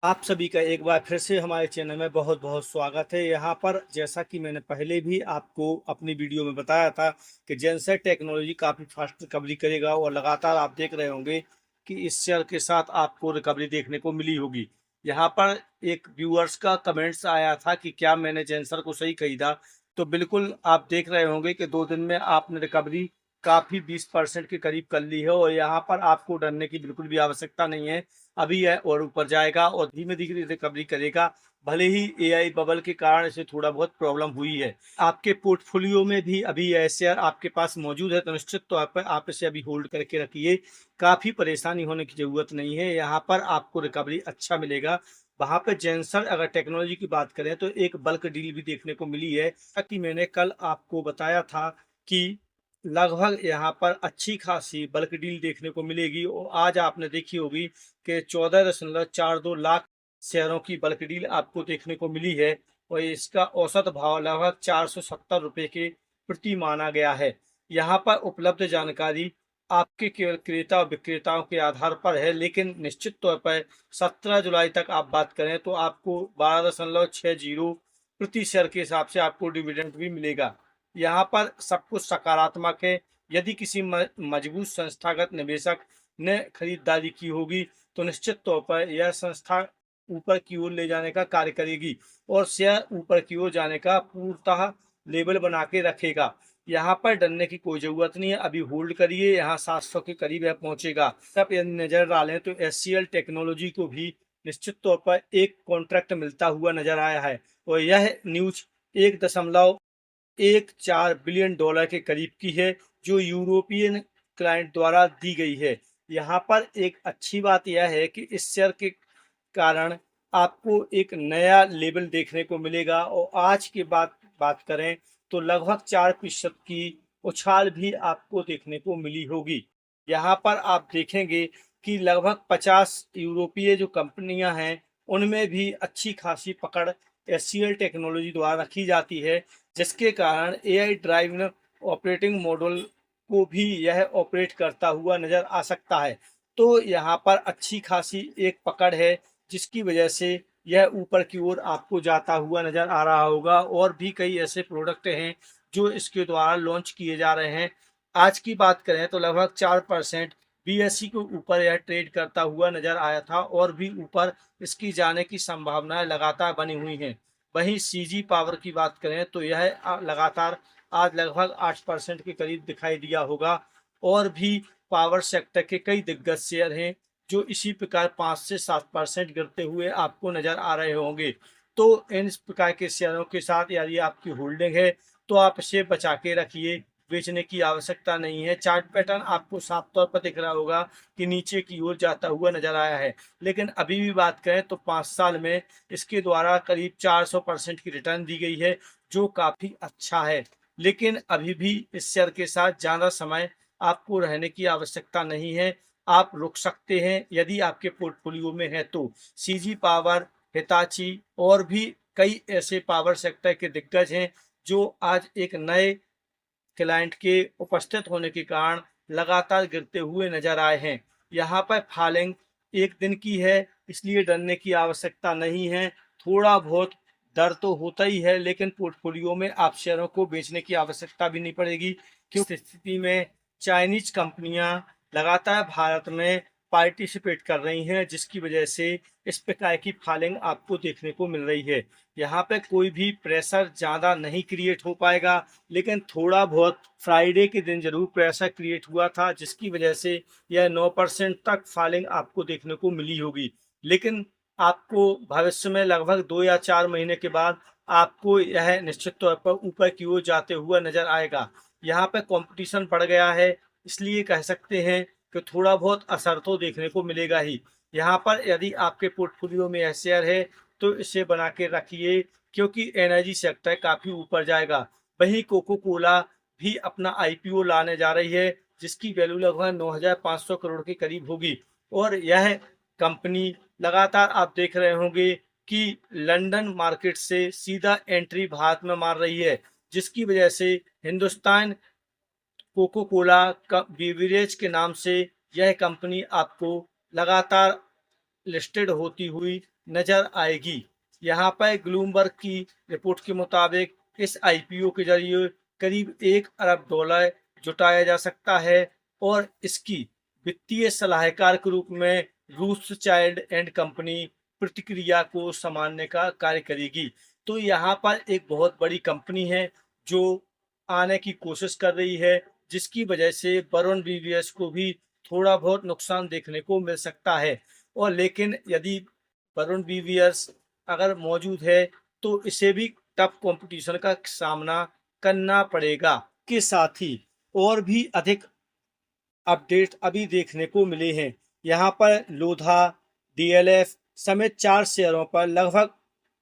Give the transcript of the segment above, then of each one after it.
आप सभी का एक बार फिर से हमारे चैनल में बहुत बहुत स्वागत है। यहाँ पर जैसा कि मैंने पहले भी आपको अपनी वीडियो में बताया था कि जेनसेट टेक्नोलॉजी काफ़ी फास्ट रिकवरी करेगा और लगातार आप देख रहे होंगे कि इस शेयर के साथ आपको रिकवरी देखने को मिली होगी। यहाँ पर एक व्यूअर्स का कमेंट्स आया था कि क्या मैंने जेंसर को सही खरीदा। तो बिल्कुल आप देख रहे होंगे कि 2 दिन में आपने रिकवरी काफ़ी 20% के करीब कर ली है और यहाँ पर आपको डरने की बिल्कुल भी आवश्यकता नहीं है। अभी यह और ऊपर जाएगा और धीमे धीमे रिकवरी करेगा। भले ही एआई बबल के कारण इसे थोड़ा बहुत प्रॉब्लम हुई है। आपके पोर्टफोलियो में भी अभी यह शेयर आपके पास मौजूद है तो निश्चित तौर पर आप इसे अभी होल्ड करके रखिए। काफ़ी परेशानी होने की ज़रूरत नहीं है, यहाँ पर आपको रिकवरी अच्छा मिलेगा। वहाँ पे जेंसर अगर टेक्नोलॉजी की बात करें तो एक बल्क डील भी देखने को मिली है कि मैंने कल आपको बताया था कि लगभग यहाँ पर अच्छी खासी बल्क डील देखने को मिलेगी और आज आपने देखी होगी कि 14.42 लाख शेयरों की बल्क डील आपको देखने को मिली है और इसका औसत भाव लगभग 470 रुपये के प्रति माना गया है। यहाँ पर उपलब्ध जानकारी आपके केवल क्रेता और विक्रेताओं के आधार पर है, लेकिन निश्चित तौर पर 17 जुलाई तक आप बात करें तो आपको 12.60 प्रति शेयर के हिसाब से आपको डिविडेंड भी मिलेगा। यहाँ पर सब कुछ सकारात्मक है। यदि किसी मजबूत संस्थागत निवेशक ने खरीदारी की होगी तो निश्चित तौर पर यह संस्था ऊपर की ओर ले जाने का कार्य करेगी और शेयर ऊपर की ओर जाने का पूर्णतः लेवल बना के रखेगा। यहाँ पर डरने की कोई ज़रूरत नहीं है, अभी होल्ड करिए। यहाँ 700 के करीब यह पहुँचेगा। तब यदि नज़र डालें तो एचसीएल टेक्नोलॉजी को भी निश्चित तौर पर एक कॉन्ट्रैक्ट मिलता हुआ नजर आया है और यह न्यूज 1.14 बिलियन डॉलर के करीब की है जो यूरोपियन क्लाइंट द्वारा दी गई है। यहाँ पर एक अच्छी बात यह है कि इस शेयर के कारण आपको एक नया लेवल देखने को मिलेगा और आज के बाद बात करें तो लगभग 4% की उछाल भी आपको देखने को मिली होगी। यहाँ पर आप देखेंगे कि लगभग 50 यूरोपीय जो कंपनियां हैं उनमें भी अच्छी खासी पकड़ एचसीएल टेक्नोलॉजी द्वारा रखी जाती है, जिसके कारण एआई ड्राइवन ऑपरेटिंग मॉडल को भी यह ऑपरेट करता हुआ नजर आ सकता है। तो यहाँ पर अच्छी खासी एक पकड़ है जिसकी वजह से यह ऊपर की ओर आपको जाता हुआ नजर आ रहा होगा और भी कई ऐसे प्रोडक्ट हैं जो इसके द्वारा लॉन्च किए जा रहे हैं। आज की बात करें तो लगभग 4% बीएसई के ऊपर यह ट्रेड करता हुआ नजर आया था और भी ऊपर इसकी जाने की संभावनाएं लगातार बनी हुई हैं। वहीं सीजी पावर की बात करें तो यह लगातार आज लगभग 8% के करीब दिखाई दिया होगा और भी पावर सेक्टर के कई दिग्गज शेयर हैं जो इसी प्रकार 5 से 7% गिरते हुए आपको नजर आ रहे होंगे। तो इन प्रकार के शेयरों के साथ यदि आपकी होल्डिंग है तो आप इसे बचा के रखिए, बेचने की आवश्यकता नहीं है। चार्ट पैटर्न आपको साफ तौर पर दिख रहा होगा कि नीचे की ओर जाता हुआ नजर आया है, लेकिन अभी भी बात करें तो 5 साल में इसके द्वारा करीब 400% की रिटर्न दी गई है जो काफी अच्छा है। लेकिन अभी भी इस शेयर के साथ ज्यादा समय आपको रहने की आवश्यकता नहीं है, आप रुक सकते हैं यदि आपके पोर्टफोलियो में है तो। सीजी पावर, हिताची और भी कई ऐसे पावर सेक्टर के दिग्गज हैं जो आज एक नए क्लाइंट के उपस्थित होने के कारण लगातार गिरते हुए नजर आए हैं। यहाँ पर फॉलिंग एक दिन की है, इसलिए डरने की आवश्यकता नहीं है। थोड़ा बहुत डर तो होता ही है, लेकिन पोर्टफोलियो में आप शेयरों को बेचने की आवश्यकता भी नहीं पड़ेगी क्योंकि स्थिति में चाइनीज कंपनियां लगातार भारत में पार्टिसिपेट कर रही हैं, जिसकी वजह से इस प्रकार की फॉलिंग आपको देखने को मिल रही है। यहाँ पे कोई भी प्रेशर ज़्यादा नहीं क्रिएट हो पाएगा, लेकिन थोड़ा बहुत फ्राइडे के दिन जरूर प्रेशर क्रिएट हुआ था जिसकी वजह से यह 9% तक फॉलिंग आपको देखने को मिली होगी। लेकिन आपको भविष्य में लगभग 2 या 4 महीने के बाद आपको यह निश्चित तौर पर ऊपर की ओर जाते हुआ नजर आएगा। यहाँ पे कंपटीशन बढ़ गया है, इसलिए कह सकते हैं कि थोड़ा बहुत असर तो देखने को मिलेगा ही। यहाँ पर यदि आपके पोर्टफोलियो में यह शेयर है तो इसे बना के रखिए क्योंकि एनर्जी सेक्टर काफी ऊपर जाएगा। वहीं कोको कोला भी अपना आईपीओ लाने जा रही है जिसकी वैल्यू लगभग 9,500 करोड़ के करीब होगी और यह कंपनी लगातार आप देख रहे होंगे कि लंदन मार्केट से सीधा एंट्री भारत में मार रही है, जिसकी वजह से हिंदुस्तान कोको कोला बीवरेज के नाम से यह कंपनी आपको लगातार लिस्टेड होती हुई नजर आएगी। यहाँ पर ब्लूमबर्ग की रिपोर्ट के मुताबिक इस आईपीओ के जरिए करीब $1 अरब जुटाया जा सकता है और इसकी वित्तीय सलाहकार के रूप में रूथ चाइल्ड एंड कंपनी प्रतिक्रिया को संभालने का कार्य करेगी। तो यहाँ पर एक बहुत बड़ी कंपनी है जो आने की कोशिश कर रही है, जिसकी वजह से वरुण बीवीएस को भी थोड़ा बहुत नुकसान देखने को मिल सकता है। और लेकिन यदि वरुण बीवीएस अगर मौजूद है तो इसे भी टफ कंपटीशन का सामना करना पड़ेगा। के साथ ही और भी अधिक अपडेट अभी देखने को मिले हैं। यहाँ पर लोधा, डीएलएफ समेत 4 शेयरों पर लगभग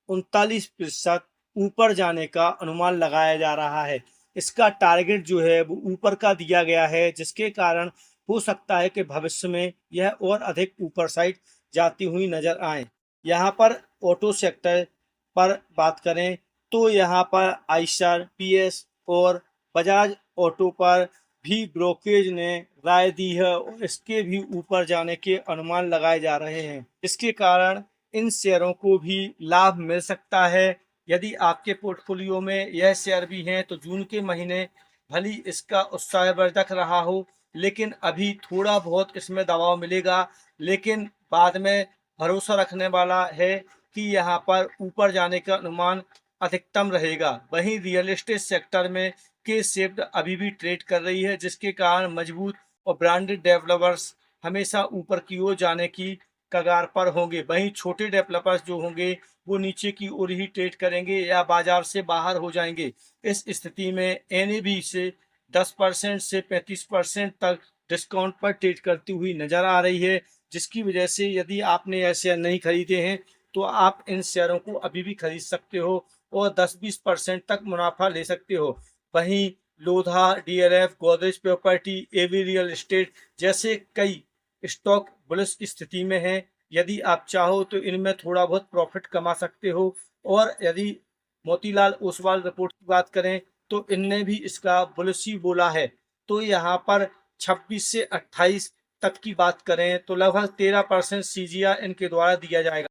39% ऊपर जाने का अनुमान लगाया जा रहा है। इसका टारगेट जो है वो ऊपर का दिया गया है, जिसके कारण हो सकता है कि भविष्य में यह और अधिक ऊपर साइड जाती हुई नजर आए। यहाँ पर ऑटो सेक्टर पर बात करें तो यहाँ पर आइशर, पीएस और बजाज ऑटो पर भी ब्रोकरेज ने राय दी है और इसके भी ऊपर जाने के अनुमान लगाए जा रहे हैं। इसके कारण इन शेयरों को भी लाभ मिल सकता है। यदि आपके पोर्टफोलियो में यह शेयर भी हैं तो जून के महीने भली इसका उत्साहवर्धक रहा हो, लेकिन अभी थोड़ा बहुत इसमें दबाव मिलेगा, लेकिन बाद में भरोसा रखने वाला है कि यहाँ पर ऊपर जाने का अनुमान अधिकतम रहेगा। वहीं रियल एस्टेट सेक्टर में के शेप्ड अभी भी ट्रेड कर रही है, जिसके कारण मजबूत और ब्रांडेड डेवलपर्स हमेशा ऊपर की ओर जाने की कगार पर होंगे। वहीं छोटे डेवलपर्स जो होंगे वो नीचे की ओर ही ट्रेड करेंगे या बाजार से बाहर हो जाएंगे। इस स्थिति में एनएबी से 10% से 35% तक डिस्काउंट पर ट्रेड करती हुई नजर आ रही है, जिसकी वजह से यदि आपने यह शेयर नहीं खरीदे हैं तो आप इन शेयरों को अभी भी खरीद सकते हो और 10-20% तक मुनाफा ले सकते हो। वहीं लोधा, डीएलएफ, गोदरेज प्रॉपर्टी, एवी रियल एस्टेट जैसे कई स्टॉक बुलिश स्थिति में हैं। यदि आप चाहो तो इनमें थोड़ा बहुत प्रॉफिट कमा सकते हो। और यदि मोतीलाल ओसवाल रिपोर्ट की बात करें तो इनने भी इसका बुलिश ही बोला है। तो यहाँ पर 26 से 28 तक की बात करें तो लगभग 13% सीजीआर इनके द्वारा दिया जाएगा।